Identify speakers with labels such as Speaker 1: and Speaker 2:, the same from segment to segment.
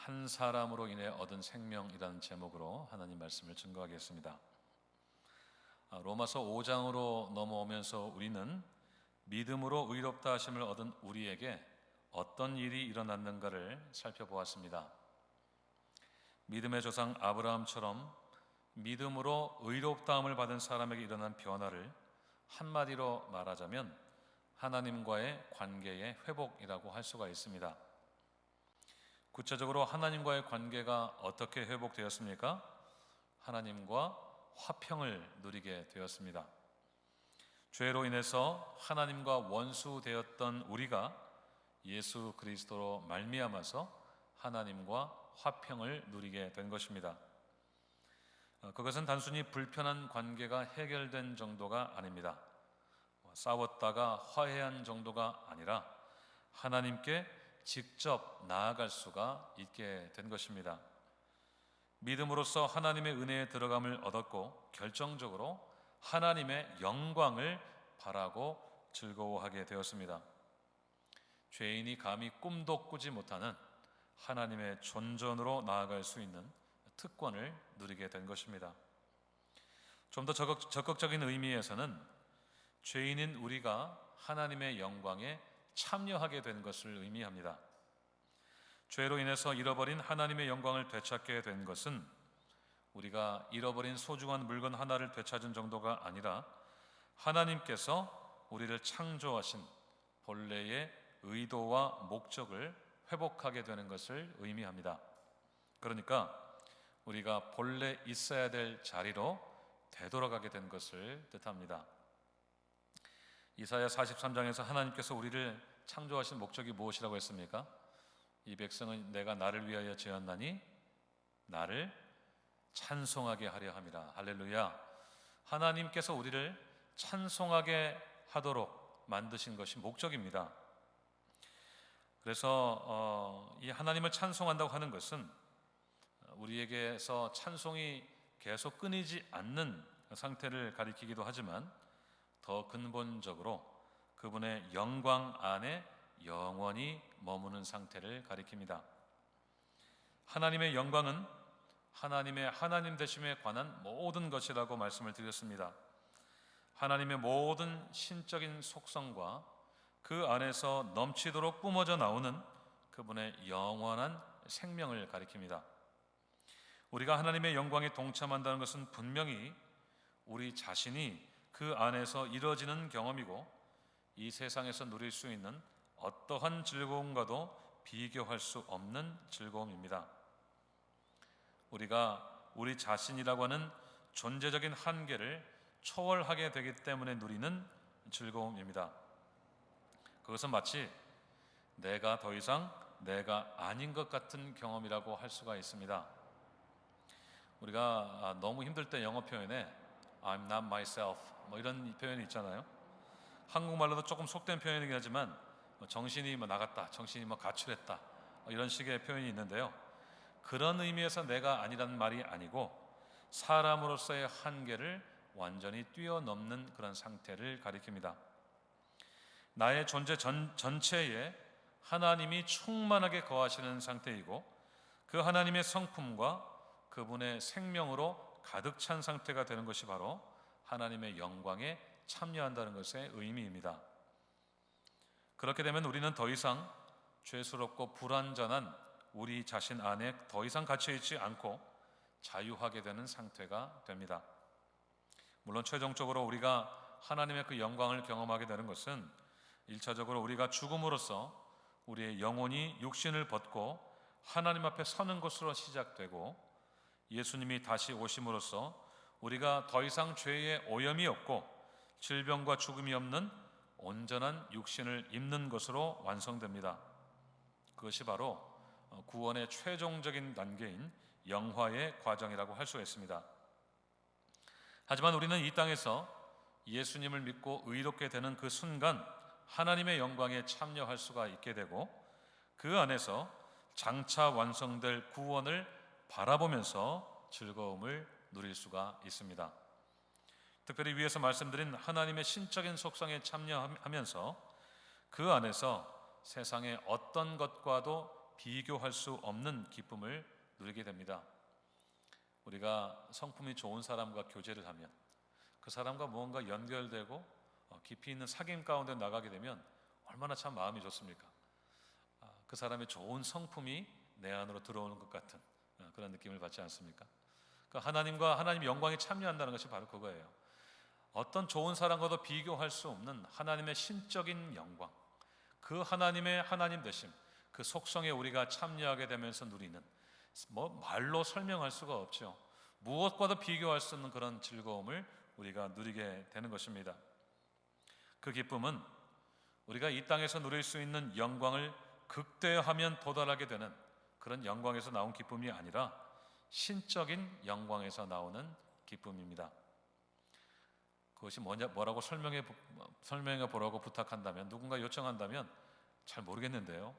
Speaker 1: 한 사람으로 인해 얻은 생명이라는 제목으로 하나님 말씀을 증거하겠습니다. 로마서 5장으로 넘어오면서 우리는 믿음으로 의롭다 하심을 얻은 우리에게 어떤 일이 일어났는가를 살펴보았습니다. 믿음의 조상 아브라함처럼 믿음으로 의롭다함을 받은 사람에게 일어난 변화를 한마디로 말하자면 하나님과의 관계의 회복이라고 할 수가 있습니다. 구체적으로 하나님과의 관계가 어떻게 회복되었습니까? 하나님과 화평을 누리게 되었습니다. 죄로 인해서 하나님과 원수되었던 우리가 예수 그리스도로 말미암아서 하나님과 화평을 누리게 된 것입니다. 그것은 단순히 불편한 관계가 해결된 정도가 아닙니다. 싸웠다가 화해한 정도가 아니라 하나님께 직접 나아갈 수가 있게 된 것입니다. 믿음으로써 하나님의 은혜에 들어감을 얻었고 결정적으로 하나님의 영광을 바라고 즐거워하게 되었습니다. 죄인이 감히 꿈도 꾸지 못하는 하나님의 존전으로 나아갈 수 있는 특권을 누리게 된 것입니다. 좀 더 적극적인 의미에서는 죄인인 우리가 하나님의 영광에 참여하게 된 것을 의미합니다. 죄로 인해서 잃어버린 하나님의 영광을 되찾게 된 것은 우리가 잃어버린 소중한 물건 하나를 되찾은 정도가 아니라 하나님께서 우리를 창조하신 본래의 의도와 목적을 회복하게 되는 것을 의미합니다. 그러니까 우리가 본래 있어야 될 자리로 되돌아가게 된 것을 뜻합니다. 이사야 43장에서 하나님께서 우리를 창조하신 목적이 무엇이라고 했습니까? 이 백성은 내가 나를 위하여 지었나니 나를 찬송하게 하려 함이라. 할렐루야. 하나님께서 우리를 찬송하게 하도록 만드신 것이 목적입니다. 그래서 이 하나님을 찬송한다고 하는 것은 우리에게서 찬송이 계속 끊이지 않는 상태를 가리키기도 하지만 더 근본적으로 그분의 영광 안에 영원히 머무는 상태를 가리킵니다. 하나님의 영광은 하나님의 하나님 되심에 관한 모든 것이라고 말씀을 드렸습니다. 하나님의 모든 신적인 속성과 그 안에서 넘치도록 뿜어져 나오는 그분의 영원한 생명을 가리킵니다. 우리가 하나님의 영광에 동참한다는 것은 분명히 우리 자신이 그 안에서 이루어지는 경험이고 이 세상에서 누릴 수 있는 어떠한 즐거움과도 비교할 수 없는 즐거움입니다. 우리가 우리 자신이라고 하는 존재적인 한계를 초월하게 되기 때문에 누리는 즐거움입니다. 그것은 마치 내가 더 이상 내가 아닌 것 같은 경험이라고 할 수가 있습니다. 우리가 너무 힘들 때 영어 표현에 I'm not myself 이런 표현이 있잖아요. 한국말로도 조금 속된 표현이긴 하지만 정신이 나갔다, 정신이 가출했다 이런 식의 표현이 있는데요. 그런 의미에서 내가 아니라는 말이 아니고 사람으로서의 한계를 완전히 뛰어넘는 그런 상태를 가리킵니다. 나의 존재 전체에 하나님이 충만하게 거하시는 상태이고 그 하나님의 성품과 그분의 생명으로 가득 찬 상태가 되는 것이 바로 하나님의 영광에 참여한다는 것의 의미입니다. 그렇게 되면 우리는 더 이상 죄스럽고 불완전한 우리 자신 안에 더 이상 갇혀있지 않고 자유하게 되는 상태가 됩니다. 물론 최종적으로 우리가 하나님의 그 영광을 경험하게 되는 것은 1차적으로 우리가 죽음으로써 우리의 영혼이 육신을 벗고 하나님 앞에 서는 것으로 시작되고 예수님이 다시 오심으로써 우리가 더 이상 죄의 오염이 없고 질병과 죽음이 없는 온전한 육신을 입는 것으로 완성됩니다. 그것이 바로 구원의 최종적인 단계인 영화의 과정이라고 할 수 있습니다. 하지만 우리는 이 땅에서 예수님을 믿고 의롭게 되는 그 순간 하나님의 영광에 참여할 수가 있게 되고 그 안에서 장차 완성될 구원을 바라보면서 즐거움을 누릴 수가 있습니다. 특별히 위에서 말씀드린 하나님의 신적인 속성에 참여하면서 그 안에서 세상의 어떤 것과도 비교할 수 없는 기쁨을 누리게 됩니다. 우리가 성품이 좋은 사람과 교제를 하면, 그 사람과 무언가 연결되고 깊이 있는 사귐 가운데 나가게 되면 얼마나 참 마음이 좋습니까? 그 사람의 좋은 성품이 내 안으로 들어오는 것 같은 그런 느낌을 받지 않습니까? 하나님과 하나님의 영광에 참여한다는 것이 바로 그거예요. 어떤 좋은 사람과도 비교할 수 없는 하나님의 신적인 영광, 그 하나님의 하나님 되심, 그 속성에 우리가 참여하게 되면서 누리는, 말로 설명할 수가 없죠. 무엇과도 비교할 수 없는 그런 즐거움을 우리가 누리게 되는 것입니다. 그 기쁨은 우리가 이 땅에서 누릴 수 있는 영광을 극대화하면 도달하게 되는 그런 영광에서 나온 기쁨이 아니라 신적인 영광에서 나오는 기쁨입니다. 그것이 뭐라고 설명해 보라고 부탁한다면, 누군가 요청한다면 잘 모르겠는데요,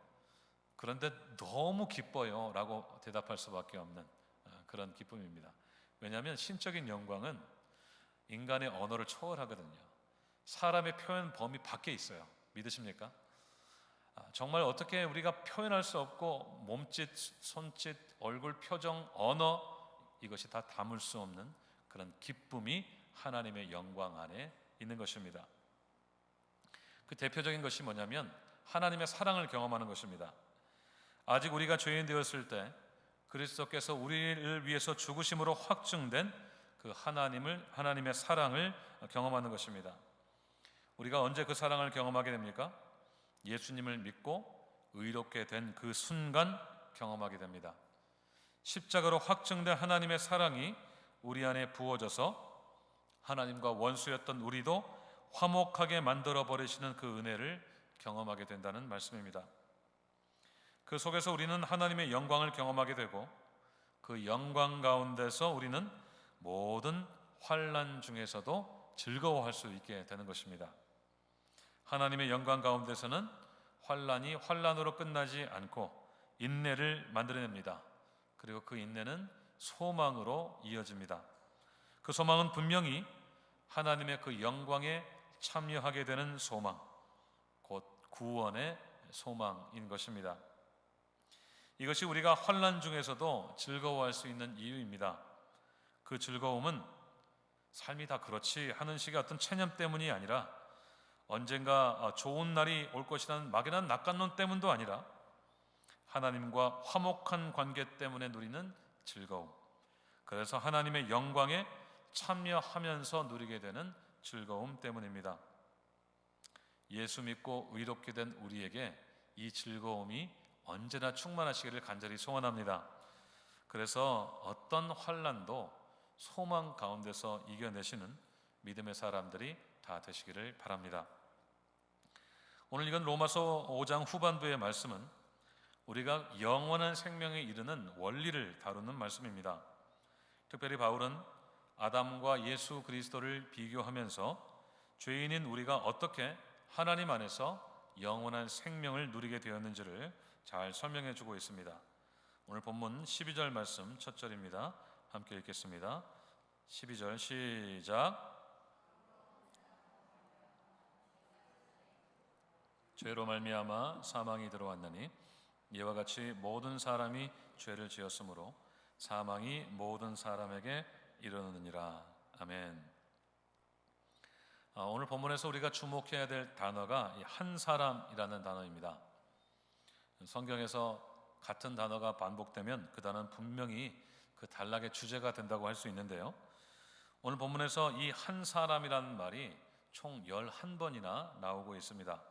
Speaker 1: 그런데 너무 기뻐요 라고 대답할 수밖에 없는 그런 기쁨입니다. 왜냐하면 신적인 영광은 인간의 언어를 초월하거든요. 사람의 표현 범위 밖에 있어요. 믿으십니까? 정말 어떻게 우리가 표현할 수 없고, 몸짓, 손짓, 얼굴 표정, 언어, 이것이 다 담을 수 없는 그런 기쁨이 하나님의 영광 안에 있는 것입니다. 그 대표적인 것이 뭐냐면 하나님의 사랑을 경험하는 것입니다. 아직 우리가 죄인 되었을 때 그리스도께서 우리를 위해서 죽으심으로 확증된 그 하나님의 사랑을 경험하는 것입니다. 우리가 언제 그 사랑을 경험하게 됩니까? 예수님을 믿고 의롭게 된 그 순간 경험하게 됩니다. 십자가로 확증된 하나님의 사랑이 우리 안에 부어져서 하나님과 원수였던 우리도 화목하게 만들어 버리시는 그 은혜를 경험하게 된다는 말씀입니다. 그 속에서 우리는 하나님의 영광을 경험하게 되고, 그 영광 가운데서 우리는 모든 환난 중에서도 즐거워할 수 있게 되는 것입니다. 하나님의 영광 가운데서는 환난이 환난으로 끝나지 않고 인내를 만들어냅니다. 그리고 그 인내는 소망으로 이어집니다. 그 소망은 분명히 하나님의 그 영광에 참여하게 되는 소망, 곧 구원의 소망인 것입니다. 이것이 우리가 환난 중에서도 즐거워할 수 있는 이유입니다. 그 즐거움은 삶이 다 그렇지 하는 식의 어떤 체념 때문이 아니라, 언젠가 좋은 날이 올 것이라는 막연한 낙관론 때문도 아니라, 하나님과 화목한 관계 때문에 누리는 즐거움, 그래서 하나님의 영광에 참여하면서 누리게 되는 즐거움 때문입니다. 예수 믿고 의롭게 된 우리에게 이 즐거움이 언제나 충만하시기를 간절히 소원합니다. 그래서 어떤 환난도 소망 가운데서 이겨내시는 믿음의 사람들이 다 되시기를 바랍니다. 오늘 읽은 로마서 5장 후반부의 말씀은 우리가 영원한 생명에 이르는 원리를 다루는 말씀입니다. 특별히 바울은 아담과 예수 그리스도를 비교하면서 죄인인 우리가 어떻게 하나님 안에서 영원한 생명을 누리게 되었는지를 잘 설명해 주고 있습니다. 오늘 본문 12절 말씀 첫 절입니다. 함께 읽겠습니다. 12절 시작. 죄로 말미암아 사망이 들어왔나니 이와 같이 모든 사람이 죄를 지었으므로 사망이 모든 사람에게 이르느니라. 아멘. 오늘 본문에서 우리가 주목해야 될 단어가 한 사람이라는 단어입니다. 성경에서 같은 단어가 반복되면 그 단어는 분명히 그 단락의 주제가 된다고 할 수 있는데요, 오늘 본문에서 이 한 사람이라는 말이 총 11번이나 나오고 있습니다.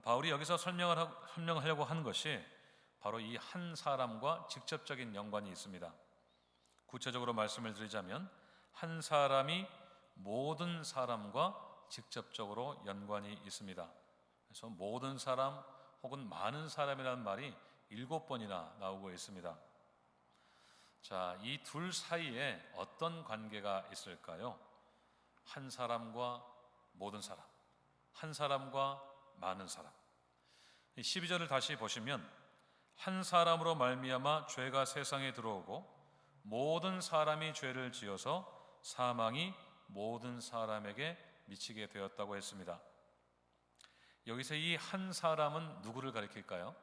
Speaker 1: 바울이 여기서 설명하려고 하는 것이 바로 이 한 사람과 직접적인 연관이 있습니다. 구체적으로 말씀을 드리자면 한 사람이 모든 사람과 직접적으로 연관이 있습니다. 그래서 모든 사람 혹은 많은 사람이라는 말이 7번이나 나오고 있습니다. 자, 이 둘 사이에 어떤 관계가 있을까요? 한 사람과 모든 사람, 한 사람과 많은 사람. 12절을 다시 보시면 한 사람으로 말미암아 죄가 세상에 들어오고 모든 사람이 죄를 지어서 사망이 모든 사람에게 미치게 되었다고 했습니다. 여기서 이 한 사람은 누구를 가리킬까요?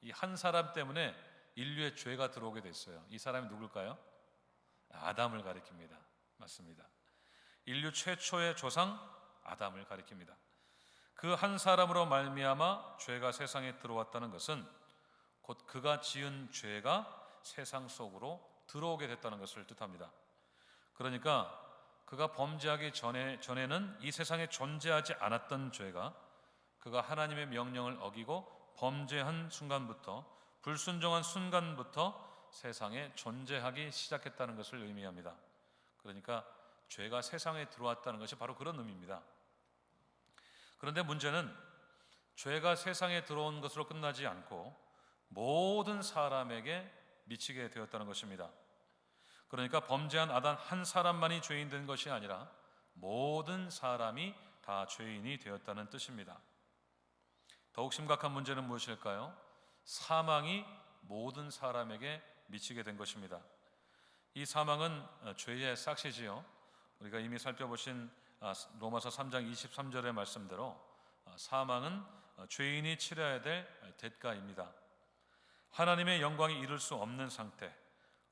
Speaker 1: 이 한 사람 때문에 인류의 죄가 들어오게 됐어요. 이 사람이 누굴까요? 아담을 가리킵니다. 맞습니다. 인류 최초의 조상 아담을 가리킵니다. 그 한 사람으로 말미암아 죄가 세상에 들어왔다는 것은 곧 그가 지은 죄가 세상 속으로 들어오게 됐다는 것을 뜻합니다. 그러니까 그가 범죄하기 전에는 이 세상에 존재하지 않았던 죄가 그가 하나님의 명령을 어기고 범죄한 순간부터, 불순종한 순간부터 세상에 존재하기 시작했다는 것을 의미합니다. 그러니까 죄가 세상에 들어왔다는 것이 바로 그런 의미입니다. 그런데 문제는 죄가 세상에 들어온 것으로 끝나지 않고 모든 사람에게 미치게 되었다는 것입니다. 그러니까 범죄한 아담 한 사람만이 죄인 된 것이 아니라 모든 사람이 다 죄인이 되었다는 뜻입니다. 더욱 심각한 문제는 무엇일까요? 사망이 모든 사람에게 미치게 된 것입니다. 이 사망은 죄의 싹시지요. 우리가 이미 살펴보신 로마서 3장 23절의 말씀대로 사망은 죄인이 치러야 될 대가입니다. 하나님의 영광이 이룰 수 없는 상태,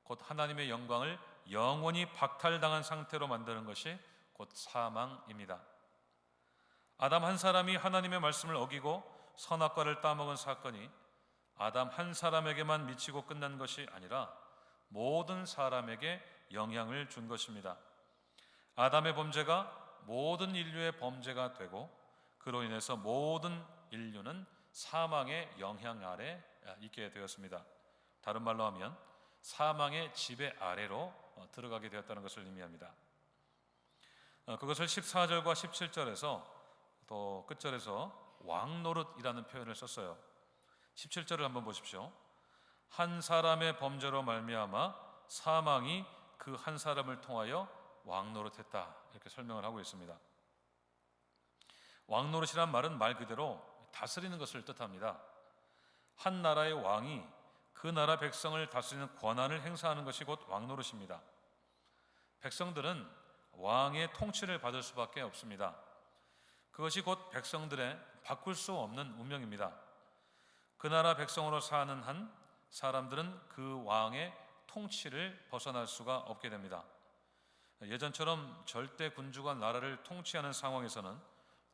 Speaker 1: 곧 하나님의 영광을 영원히 박탈당한 상태로 만드는 것이 곧 사망입니다. 아담 한 사람이 하나님의 말씀을 어기고 선악과를 따먹은 사건이 아담 한 사람에게만 미치고 끝난 것이 아니라 모든 사람에게 영향을 준 것입니다. 아담의 범죄가 모든 인류의 범죄가 되고 그로 인해서 모든 인류는 사망의 영향 아래 있게 되었습니다. 다른 말로 하면 사망의 지배 아래로 들어가게 되었다는 것을 의미합니다. 그것을 14절과 17절에서 또 끝절에서 왕노릇이라는 표현을 썼어요. 17절을 한번 보십시오. 한 사람의 범죄로 말미암아 사망이 그 한 사람을 통하여 왕노릇했다, 이렇게 설명을 하고 있습니다. 왕노릇이란 말은 말 그대로 다스리는 것을 뜻합니다. 한 나라의 왕이 그 나라 백성을 다스리는 권한을 행사하는 것이 곧 왕노릇입니다. 백성들은 왕의 통치를 받을 수밖에 없습니다. 그것이 곧 백성들의 바꿀 수 없는 운명입니다. 그 나라 백성으로 사는 한 사람들은 그 왕의 통치를 벗어날 수가 없게 됩니다. 예전처럼 절대 군주가 나라를 통치하는 상황에서는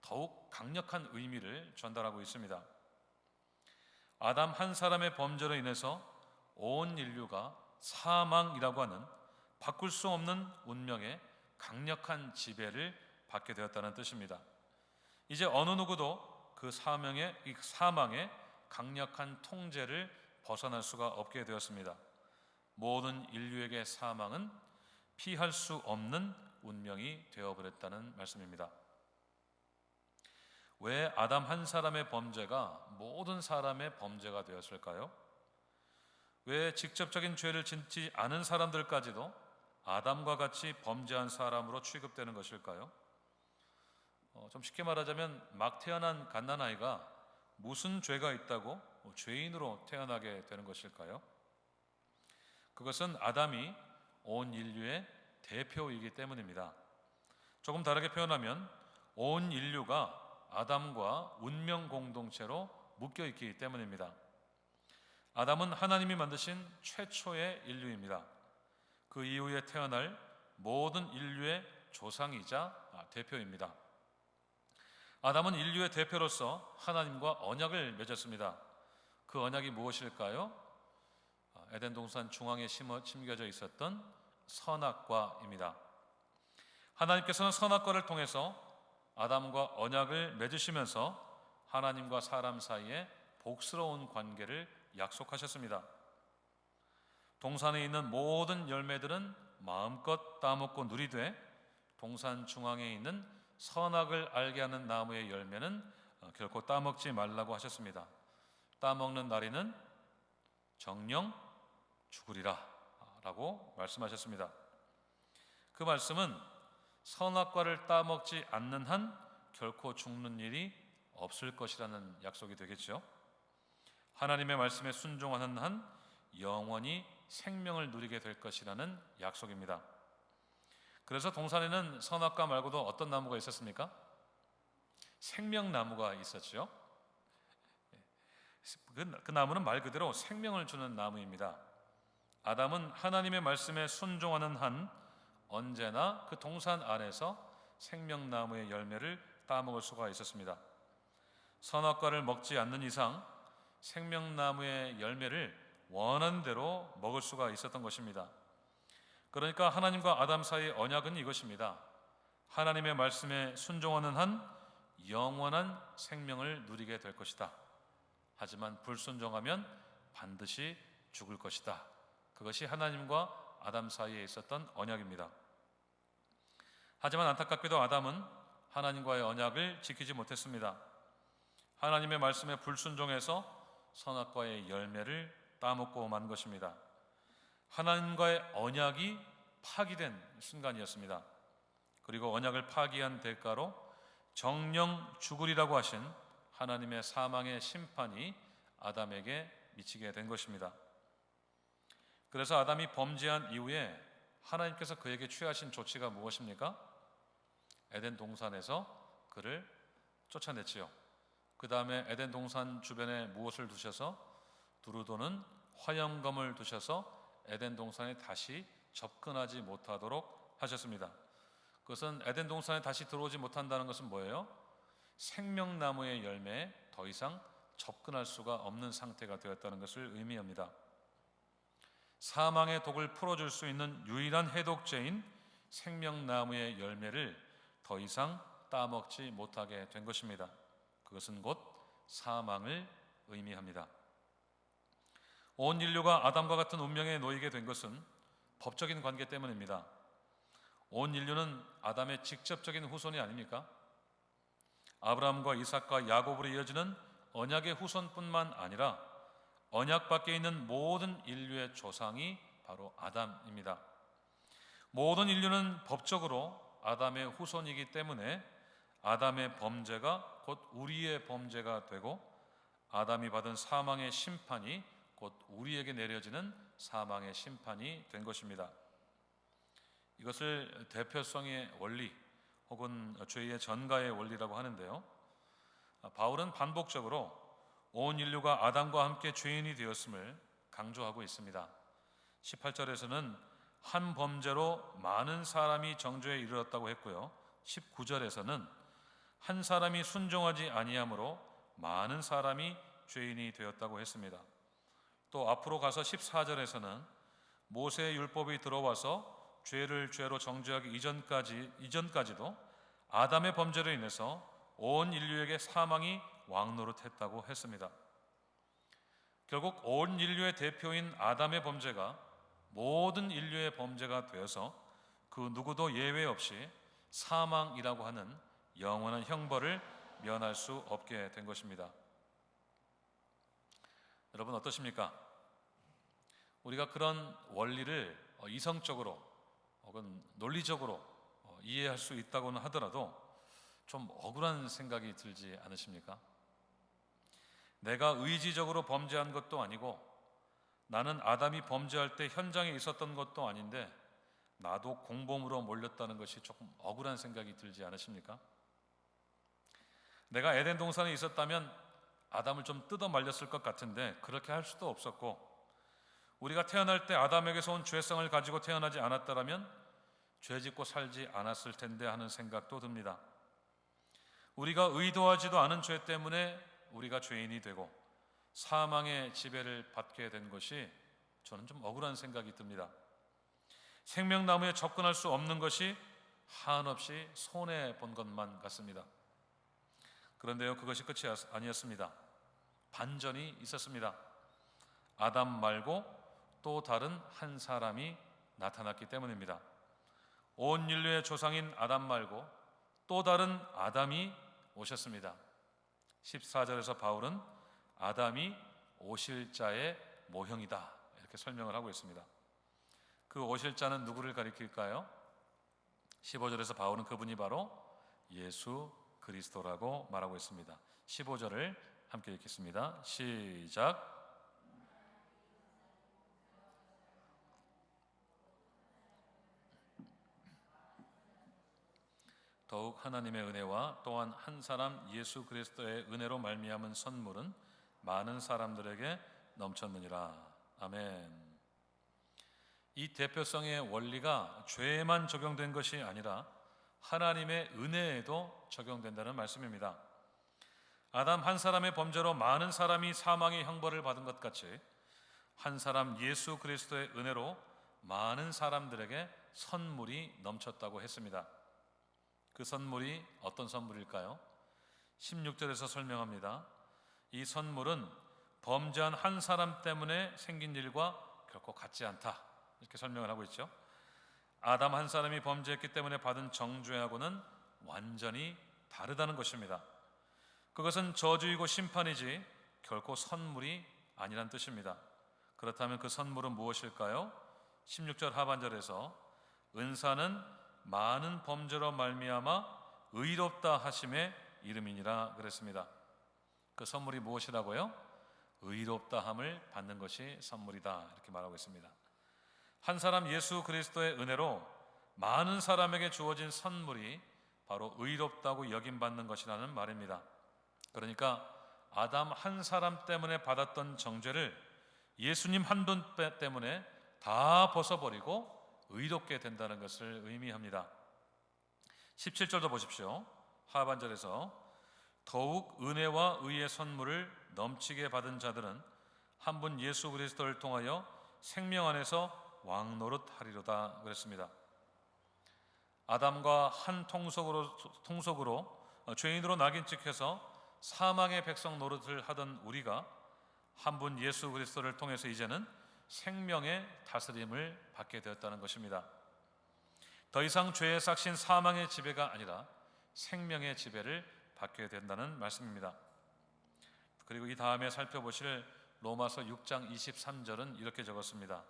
Speaker 1: 더욱 강력한 의미를 전달하고 있습니다. 아담 한 사람의 범죄로 인해서 온 인류가 사망이라고 하는 바꿀 수 없는 운명의 강력한 지배를 받게 되었다는 뜻입니다. 이제 어느 누구도 그 사망의 강력한 통제를 벗어날 수가 없게 되었습니다. 모든 인류에게 사망은 피할 수 없는 운명이 되어버렸다는 말씀입니다. 왜 아담 한 사람의 범죄가 모든 사람의 범죄가 되었을까요? 왜 직접적인 죄를 짓지 않은 사람들까지도 아담과 같이 범죄한 사람으로 취급되는 것일까요? 좀 쉽게 말하자면 막 태어난 갓난아이가 무슨 죄가 있다고 죄인으로 태어나게 되는 것일까요? 그것은 아담이 온 인류의 대표이기 때문입니다. 조금 다르게 표현하면 온 인류가 아담과 운명 공동체로 묶여 있기 때문입니다. 아담은 하나님이 만드신 최초의 인류입니다. 그 이후에 태어날 모든 인류의 조상이자 대표입니다. 아담은 인류의 대표로서 하나님과 언약을 맺었습니다. 그 언약이 무엇일까요? 에덴 동산 중앙에 심겨져 있었던 선악과입니다. 하나님께서는 선악과를 통해서 아담과 언약을 맺으시면서 하나님과 사람 사이에 복스러운 관계를 약속하셨습니다. 동산에 있는 모든 열매들은 마음껏 따먹고 누리되 동산 중앙에 있는 선악을 알게 하는 나무의 열매는 결코 따먹지 말라고 하셨습니다. 따먹는 날에는 정령 죽으리라 라고 말씀하셨습니다. 그 말씀은 선악과를 따먹지 않는 한 결코 죽는 일이 없을 것이라는 약속이 되겠죠. 하나님의 말씀에 순종하는 한 영원히 생명을 누리게 될 것이라는 약속입니다. 그래서 동산에는 선악과 말고도 어떤 나무가 있었습니까? 생명나무가 있었죠. 그 나무는 말 그대로 생명을 주는 나무입니다. 아담은 하나님의 말씀에 순종하는 한 언제나 그 동산 안에서 생명나무의 열매를 따먹을 수가 있었습니다. 선악과를 먹지 않는 이상 생명나무의 열매를 원하는 대로 먹을 수가 있었던 것입니다. 그러니까 하나님과 아담 사이의 언약은 이것입니다. 하나님의 말씀에 순종하는 한 영원한 생명을 누리게 될 것이다. 하지만 불순종하면 반드시 죽을 것이다. 그것이 하나님과 아담 사이에 있었던 언약입니다. 하지만 안타깝게도 아담은 하나님과의 언약을 지키지 못했습니다. 하나님의 말씀에 불순종해서 선악과의 열매를 따먹고 만 것입니다. 하나님과의 언약이 파기된 순간이었습니다. 그리고 언약을 파기한 대가로 정령 죽으리라고 하신 하나님의 사망의 심판이 아담에게 미치게 된 것입니다. 그래서 아담이 범죄한 이후에 하나님께서 그에게 취하신 조치가 무엇입니까? 에덴 동산에서 그를 쫓아냈지요. 그 다음에 에덴 동산 주변에 무엇을 두셔서? 두루도는 화염검을 두셔서 에덴 동산에 다시 접근하지 못하도록 하셨습니다. 그것은 에덴 동산에 다시 들어오지 못한다는 것은 뭐예요? 생명나무의 열매에 더 이상 접근할 수가 없는 상태가 되었다는 것을 의미합니다. 사망의 독을 풀어줄 수 있는 유일한 해독제인 생명나무의 열매를 더 이상 따먹지 못하게 된 것입니다. 그것은 곧 사망을 의미합니다. 온 인류가 아담과 같은 운명에 놓이게 된 것은 법적인 관계 때문입니다. 온 인류는 아담의 직접적인 후손이 아닙니까? 아브라함과 이삭과 야곱으로 이어지는 언약의 후손뿐만 아니라 언약 밖에 있는 모든 인류의 조상이 바로 아담입니다. 모든 인류는 법적으로 아담의 후손이기 때문에 아담의 범죄가 곧 우리의 범죄가 되고 아담이 받은 사망의 심판이 곧 우리에게 내려지는 사망의 심판이 된 것입니다. 이것을 대표성의 원리 혹은 죄의 전가의 원리라고 하는데요. 바울은 반복적으로 온 인류가 아담과 함께 죄인이 되었음을 강조하고 있습니다. 18절에서는 한 범죄로 많은 사람이 정죄에 이르렀다고 했고요. 19절에서는 한 사람이 순종하지 아니함으로 많은 사람이 죄인이 되었다고 했습니다. 또 앞으로 가서 14절에서는 모세의 율법이 들어와서 죄를 죄로 정죄하기 이전까지도 아담의 범죄로 인해서 온 인류에게 사망이 왕노릇했다고 했습니다. 결국 온 인류의 대표인 아담의 범죄가 모든 인류의 범죄가 되어서 그 누구도 예외 없이 사망이라고 하는 영원한 형벌을 면할 수 없게 된 것입니다. 여러분 어떠십니까? 우리가 그런 원리를 이성적으로 혹은 논리적으로 이해할 수 있다고는 하더라도 좀 억울한 생각이 들지 않으십니까? 내가 의지적으로 범죄한 것도 아니고 나는 아담이 범죄할 때 현장에 있었던 것도 아닌데 나도 공범으로 몰렸다는 것이 조금 억울한 생각이 들지 않으십니까? 내가 에덴 동산에 있었다면 아담을 좀 뜯어 말렸을 것 같은데 그렇게 할 수도 없었고 우리가 태어날 때 아담에게서 온 죄성을 가지고 태어나지 않았더라면 죄짓고 살지 않았을 텐데 하는 생각도 듭니다. 우리가 의도하지도 않은 죄 때문에 우리가 죄인이 되고 사망의 지배를 받게 된 것이 저는 좀 억울한 생각이 듭니다. 생명나무에 접근할 수 없는 것이 한없이 손해본 것만 같습니다. 그런데요, 그것이 끝이 아니었습니다. 반전이 있었습니다. 아담 말고 또 다른 한 사람이 나타났기 때문입니다. 온 인류의 조상인 아담 말고 또 다른 아담이 오셨습니다. 14절에서 바울은 아담이 오실 자의 모형이다 이렇게 설명을 하고 있습니다. 그 오실 자는 누구를 가리킬까요? 15절에서 바울은 그분이 바로 예수 그리스도라고 말하고 있습니다. 15절을 함께 읽겠습니다. 시작. 더욱 하나님의 은혜와 또한 한 사람 예수 그리스도의 은혜로 말미암은 선물은 많은 사람들에게 넘쳤느니라. 아멘. 이 대표성의 원리가 죄에만 적용된 것이 아니라 하나님의 은혜에도 적용된다는 말씀입니다. 아담 한 사람의 범죄로 많은 사람이 사망의 형벌을 받은 것 같이 한 사람 예수 그리스도의 은혜로 많은 사람들에게 선물이 넘쳤다고 했습니다. 그 선물이 어떤 선물일까요? 16절에서 설명합니다. 이 선물은 범죄한 한 사람 때문에 생긴 일과 결코 같지 않다, 이렇게 설명을 하고 있죠. 아담 한 사람이 범죄했기 때문에 받은 정죄하고는 완전히 다르다는 것입니다. 그것은 저주이고 심판이지 결코 선물이 아니란 뜻입니다. 그렇다면 그 선물은 무엇일까요? 16절 하반절에서 은사는 많은 범죄로 말미암아 의롭다 하심의 이름이니라 그랬습니다. 그 선물이 무엇이라고요? 의롭다함을 받는 것이 선물이다, 이렇게 말하고 있습니다. 한 사람 예수 그리스도의 은혜로 많은 사람에게 주어진 선물이 바로 의롭다고 여김받는 것이라는 말입니다. 그러니까 아담 한 사람 때문에 받았던 정죄를 예수님 한 분 때문에 다 벗어버리고 의롭게 된다는 것을 의미합니다. 17절도 보십시오. 하반절에서 더욱 은혜와 의의 선물을 넘치게 받은 자들은 한 분 예수 그리스도를 통하여 생명 안에서 왕노릇하리로다 그랬습니다. 아담과 한 통속으로 죄인으로 낙인 찍혀서 사망의 백성 노릇을 하던 우리가 한 분 예수 그리스도를 통해서 이제는 생명의 다스림을 받게 되었다는 것입니다. 더 이상 죄의 삭신 사망의 지배가 아니라 생명의 지배를 받게 된다는 말씀입니다. 그리고 이 다음에 살펴보실 로마서 6장 23절은 이렇게 적었습니다.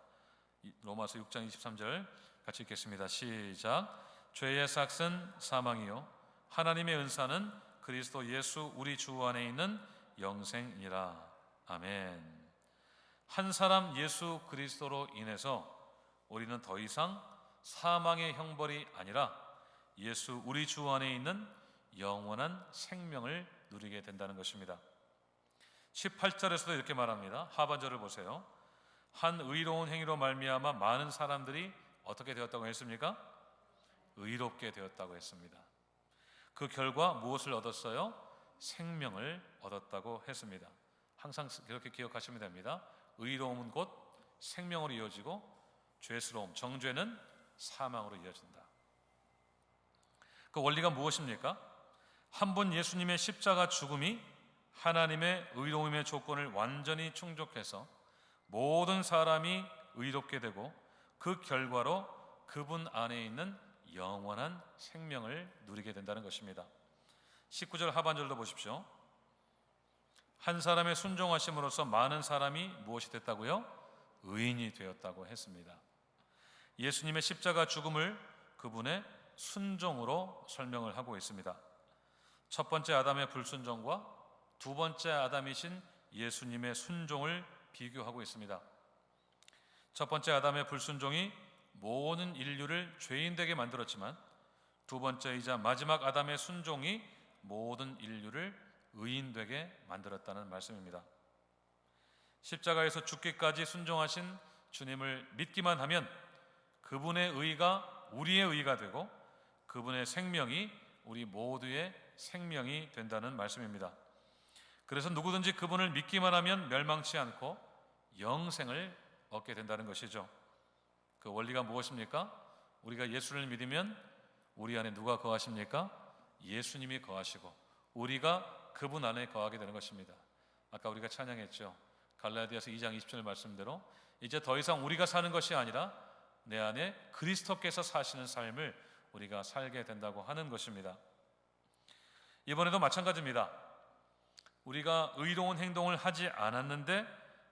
Speaker 1: 로마서 6장 23절 같이 읽겠습니다. 시작. 죄의 삭은 사망이요 하나님의 은사는 그리스도 예수 우리 주 안에 있는 영생이라. 아멘. 한 사람 예수 그리스도로 인해서 우리는 더 이상 사망의 형벌이 아니라 예수 우리 주 안에 있는 영원한 생명을 누리게 된다는 것입니다. 18절에서도 이렇게 말합니다. 하반절을 보세요. 한 의로운 행위로 말미암아 많은 사람들이 어떻게 되었다고 했습니까? 의롭게 되었다고 했습니다. 그 결과 무엇을 얻었어요? 생명을 얻었다고 했습니다. 항상 그렇게 기억하시면 됩니다. 의로움은 곧 생명으로 이어지고 죄스러움, 정죄는 사망으로 이어진다. 그 원리가 무엇입니까? 한 분 예수님의 십자가 죽음이 하나님의 의로움의 조건을 완전히 충족해서 모든 사람이 의롭게 되고 그 결과로 그분 안에 있는 영원한 생명을 누리게 된다는 것입니다. 19절 하반절도 보십시오. 한 사람의 순종하심으로써 많은 사람이 무엇이 됐다고요? 의인이 되었다고 했습니다. 예수님의 십자가 죽음을 그분의 순종으로 설명을 하고 있습니다. 첫 번째 아담의 불순종과 두 번째 아담이신 예수님의 순종을 비교하고 있습니다. 첫 번째 아담의 불순종이 모든 인류를 죄인되게 만들었지만 두 번째이자 마지막 아담의 순종이 모든 인류를 의인되게 만들었다는 말씀입니다. 십자가에서 죽기까지 순종하신 주님을 믿기만 하면 그분의 의가 우리의 의가 되고 그분의 생명이 우리 모두의 생명이 된다는 말씀입니다. 그래서 누구든지 그분을 믿기만 하면 멸망치 않고 영생을 얻게 된다는 것이죠. 그 원리가 무엇입니까? 우리가 예수를 믿으면 우리 안에 누가 거하십니까? 예수님이 거하시고 우리가 그분 안에 거하게 되는 것입니다. 아까 우리가 찬양했죠. 갈라디아서 2장 20절 말씀대로 이제 더 이상 우리가 사는 것이 아니라 내 안에 그리스도께서 사시는 삶을 우리가 살게 된다고 하는 것입니다. 이번에도 마찬가지입니다. 우리가 의로운 행동을 하지 않았는데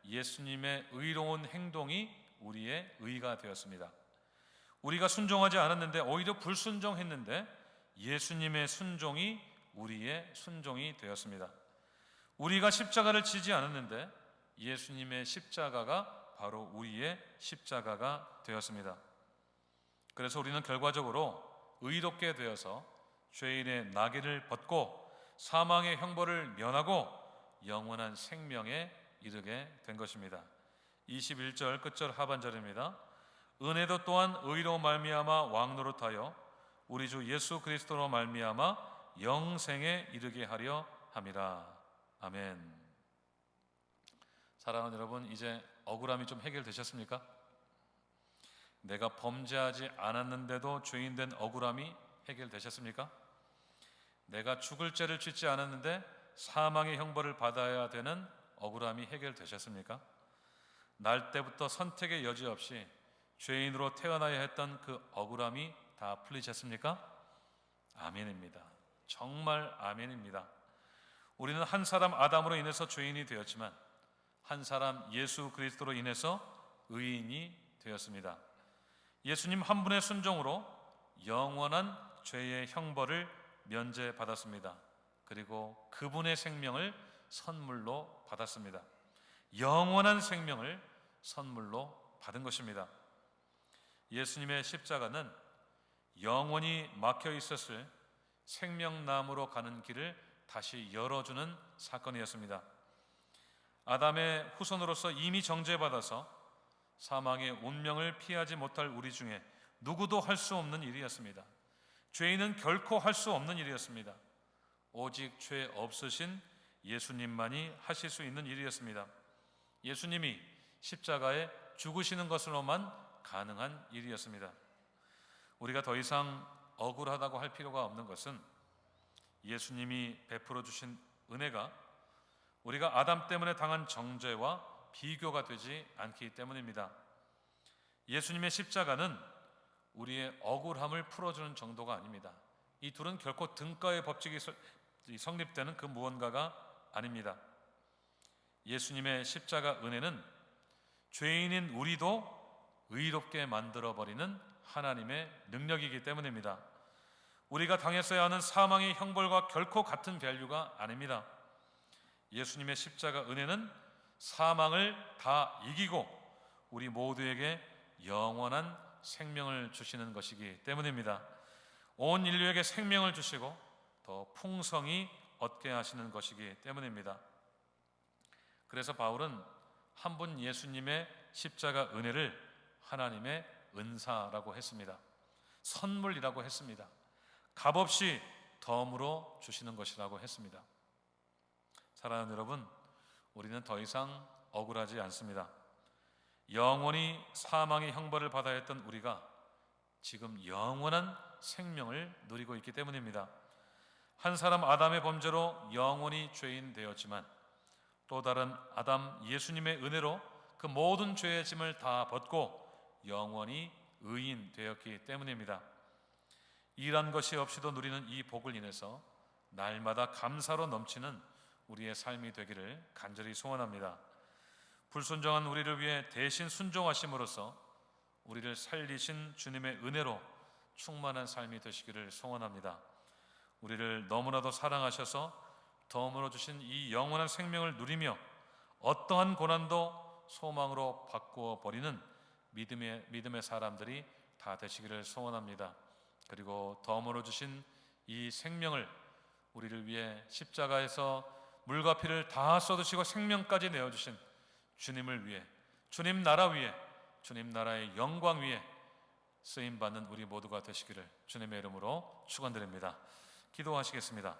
Speaker 1: 예수님의 의로운 행동이 우리의 의가 되었습니다. 우리가 순종하지 않았는데 오히려 불순종했는데 예수님의 순종이 우리의 순종이 되었습니다. 우리가 십자가를 지지 않았는데 예수님의 십자가가 바로 우리의 십자가가 되었습니다. 그래서 우리는 결과적으로 의롭게 되어서 죄인의 나귀를 벗고 사망의 형벌을 면하고 영원한 생명에 이르게 된 것입니다. 21절 끝절 하반절입니다. 은혜도 또한 의로 말미암아 왕노릇하여 우리 주 예수 그리스도로 말미암아 영생에 이르게 하려 함이라. 아멘. 사랑하는 여러분, 이제 억울함이 좀 해결되셨습니까? 내가 범죄하지 않았는데도 죄인된 억울함이 해결되셨습니까? 내가 죽을 죄를 짓지 않았는데 사망의 형벌을 받아야 되는 억울함이 해결되셨습니까? 날 때부터 선택의 여지 없이 죄인으로 태어나야 했던 그 억울함이 다 풀리셨습니까? 아멘입니다. 정말 아멘입니다. 우리는 한 사람 아담으로 인해서 죄인이 되었지만 한 사람 예수 그리스도로 인해서 의인이 되었습니다. 예수님 한 분의 순종으로 영원한 죄의 형벌을 면제받았습니다. 그리고 그분의 생명을 선물로 받았습니다. 영원한 생명을 선물로 받은 것입니다. 예수님의 십자가는 영원히 막혀 있었을 생명나무로 가는 길을 다시 열어주는 사건이었습니다. 아담의 후손으로서 이미 정죄받아서 사망의 운명을 피하지 못할 우리 중에 누구도 할 수 없는 일이었습니다. 죄인은 결코 할 수 없는 일이었습니다. 오직 죄 없으신 예수님만이 하실 수 있는 일이었습니다. 예수님이 십자가에 죽으시는 것으로만 가능한 일이었습니다. 우리가 더 이상 억울하다고 할 필요가 없는 것은 예수님이 베풀어 주신 은혜가 우리가 아담 때문에 당한 정죄와 비교가 되지 않기 때문입니다. 예수님의 십자가는 우리의 억울함을 풀어주는 정도가 아닙니다. 이 둘은 결코 등가의 법칙이 성립되는 그 무언가가 아닙니다. 예수님의 십자가 은혜는 죄인인 우리도 의롭게 만들어버리는 하나님의 능력이기 때문입니다. 우리가 당했어야 하는 사망의 형벌과 결코 같은 밸류가 아닙니다. 예수님의 십자가 은혜는 사망을 다 이기고 우리 모두에게 영원한 생명을 주시는 것이기 때문입니다. 온 인류에게 생명을 주시고 더 풍성히 얻게 하시는 것이기 때문입니다. 그래서 바울은 한 분 예수님의 십자가 은혜를 하나님의 은사라고 했습니다. 선물이라고 했습니다. 값없이 덤으로 주시는 것이라고 했습니다. 사랑하는 여러분, 우리는 더 이상 억울하지 않습니다. 영원히 사망의 형벌을 받아야 했던 우리가 지금 영원한 생명을 누리고 있기 때문입니다. 한 사람 아담의 범죄로 영원히 죄인 되었지만 또 다른 아담 예수님의 은혜로 그 모든 죄의 짐을 다 벗고 영원히 의인 되었기 때문입니다. 일한 것이 없이도 누리는 이 복을 인해서 날마다 감사로 넘치는 우리의 삶이 되기를 간절히 소원합니다. 불순종한 우리를 위해 대신 순종하심으로써 우리를 살리신 주님의 은혜로 충만한 삶이 되시기를 소원합니다. 우리를 너무나도 사랑하셔서 덤으로 주신 이 영원한 생명을 누리며 어떠한 고난도 소망으로 바꾸어 버리는 믿음의 사람들이 다 되시기를 소원합니다. 그리고 덤으로 주신 이 생명을 우리를 위해 십자가에서 물과 피를 다 쏟으시고 생명까지 내어주신 주님을 위해, 주님 나라 위에, 주님 나라의 영광 위에 쓰임받는 우리 모두가 되시기를 주님의 이름으로 축원드립니다. 기도하시겠습니다.